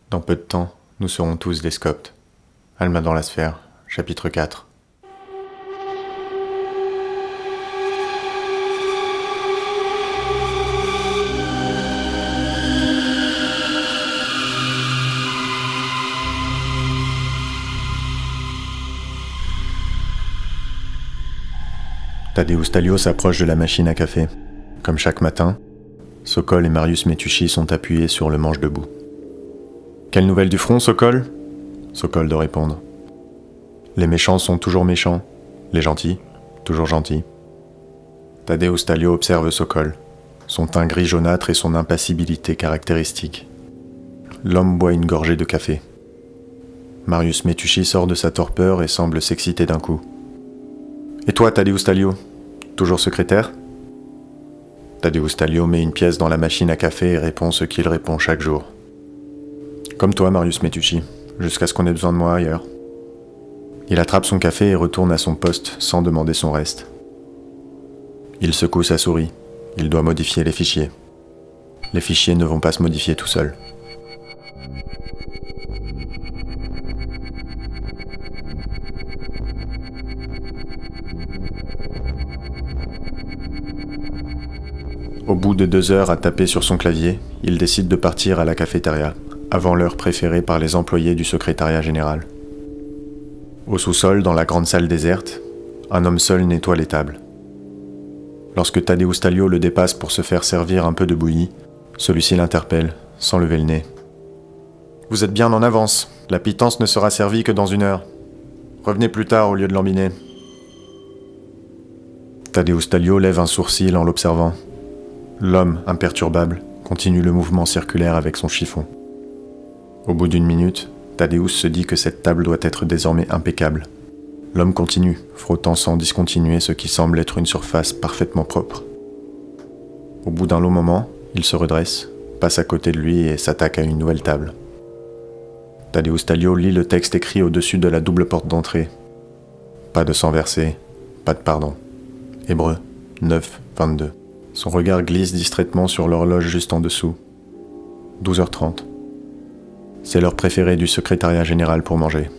Dans peu de temps, nous serons tous des Scoptes. Alma dans la sphère, chapitre 4. Tadeusz Talio s'approche de la machine à café. Comme chaque matin, Sokol et Marius Metuchy sont appuyés sur le manche debout. « Quelle nouvelle du front, Sokol ?» Sokol de répondre. « Les méchants sont toujours méchants, les gentils, toujours gentils. » Tadeusz Talio observe Sokol, son teint gris jaunâtre et son impassibilité caractéristique. L'homme boit une gorgée de café. Marius Metuchy sort de sa torpeur et semble s'exciter d'un coup. « Et toi, Tadeusz Talio, toujours secrétaire ?» Tadeusz Talio met une pièce dans la machine à café et répond ce qu'il répond chaque jour. « Comme toi, Marius Metuchy, jusqu'à ce qu'on ait besoin de moi ailleurs. » Il attrape son café et retourne à son poste sans demander son reste. Il secoue sa souris. Il doit modifier les fichiers. Les fichiers ne vont pas se modifier tout seuls. Au bout de 2 heures à taper sur son clavier, il décide de partir à la cafétéria, avant l'heure préférée par les employés du secrétariat général. Au sous-sol, dans la grande salle déserte, un homme seul nettoie les tables. Lorsque Tadeusz Talio le dépasse pour se faire servir un peu de bouillie, celui-ci l'interpelle, sans lever le nez. « Vous êtes bien en avance, la pitance ne sera servie que dans 1 heure. Revenez plus tard au lieu de l'embiner. » Tadeusz Talio lève un sourcil en l'observant. L'homme, imperturbable, continue le mouvement circulaire avec son chiffon. Au bout d'1 minute, Tadeusz se dit que cette table doit être désormais impeccable. L'homme continue, frottant sans discontinuer ce qui semble être une surface parfaitement propre. Au bout d'un long moment, il se redresse, passe à côté de lui et s'attaque à une nouvelle table. Tadeusz Talio lit le texte écrit au-dessus de la double porte d'entrée. Pas de sang versé, pas de pardon. Hébreu, 9-22. Son regard glisse distraitement sur l'horloge juste en dessous. 12h30. C'est l'heure préférée du secrétariat général pour manger.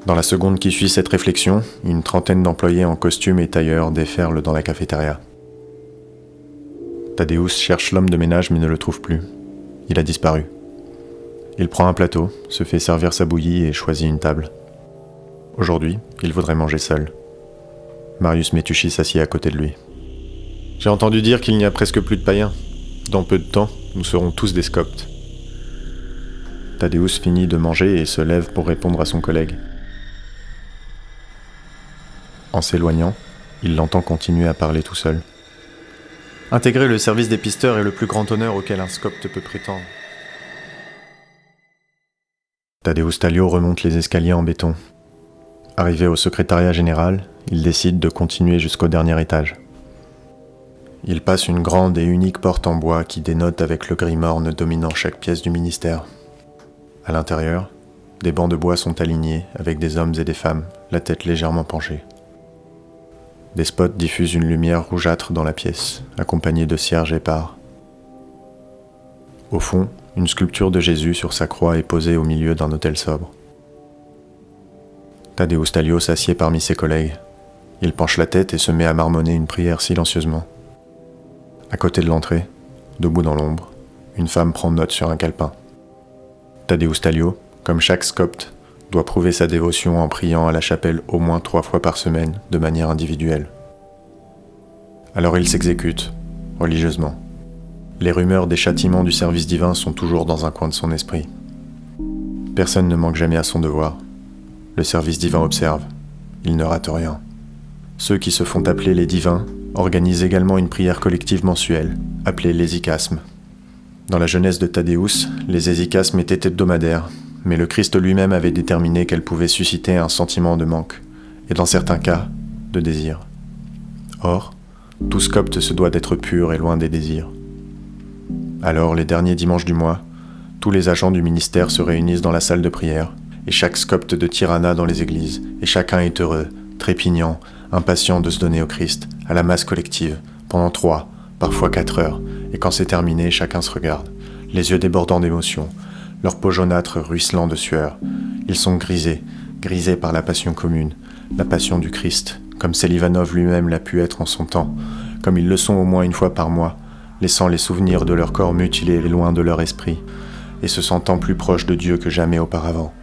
Dans la seconde qui suit cette réflexion, une trentaine d'employés en costume et tailleur déferlent dans la cafétéria. Tadeusz cherche l'homme de ménage mais ne le trouve plus. Il a disparu. Il prend un plateau, se fait servir sa bouillie et choisit une table. Aujourd'hui, il voudrait manger seul. Marius Metuchy s'assied à côté de lui. « J'ai entendu dire qu'il n'y a presque plus de païens. Dans peu de temps, nous serons tous des Scoptes. » Tadeusz finit de manger et se lève pour répondre à son collègue. En s'éloignant, il l'entend continuer à parler tout seul. « Intégrer le service des pisteurs est le plus grand honneur auquel un Scopte peut prétendre. » Tadeusz Talio remonte les escaliers en béton. Arrivé au secrétariat général, il décide de continuer jusqu'au dernier étage. Il passe une grande et unique porte en bois qui dénote avec le gris morne dominant chaque pièce du ministère. À l'intérieur, des bancs de bois sont alignés avec des hommes et des femmes, la tête légèrement penchée. Des spots diffusent une lumière rougeâtre dans la pièce, accompagnée de cierges épars. Au fond, une sculpture de Jésus sur sa croix est posée au milieu d'un autel sobre. Tadeusz Talio s'assied parmi ses collègues. Il penche la tête et se met à marmonner une prière silencieusement. À côté de l'entrée, debout dans l'ombre, une femme prend note sur un calepin. Tadeusz Talio, comme chaque Scopte, doit prouver sa dévotion en priant à la chapelle au moins 3 fois par semaine, de manière individuelle. Alors il s'exécute, religieusement. Les rumeurs des châtiments du service divin sont toujours dans un coin de son esprit. Personne ne manque jamais à son devoir. Le service divin observe. Il ne rate rien. Ceux qui se font appeler les divins organisent également une prière collective mensuelle, appelée l'hésychasme. Dans la jeunesse de Tadeusz, les hésychasmes étaient hebdomadaires, mais le Christ lui-même avait déterminé qu'elles pouvaient susciter un sentiment de manque, et dans certains cas, de désir. Or, tout Scopte se doit d'être pur et loin des désirs. Alors, les derniers dimanches du mois, tous les agents du ministère se réunissent dans la salle de prière, et chaque Scopte de Tirana dans les églises, et chacun est heureux, trépignant, impatient de se donner au Christ, à la masse collective, pendant 3, parfois 4 heures, et quand c'est terminé, chacun se regarde, les yeux débordants d'émotion, leur peau jaunâtre ruisselant de sueur. Ils sont grisés, grisés par la passion commune, la passion du Christ, comme Selivanov lui-même l'a pu être en son temps, comme ils le sont au moins une fois par mois, laissant les souvenirs de leur corps mutilés loin de leur esprit, et se sentant plus proches de Dieu que jamais auparavant.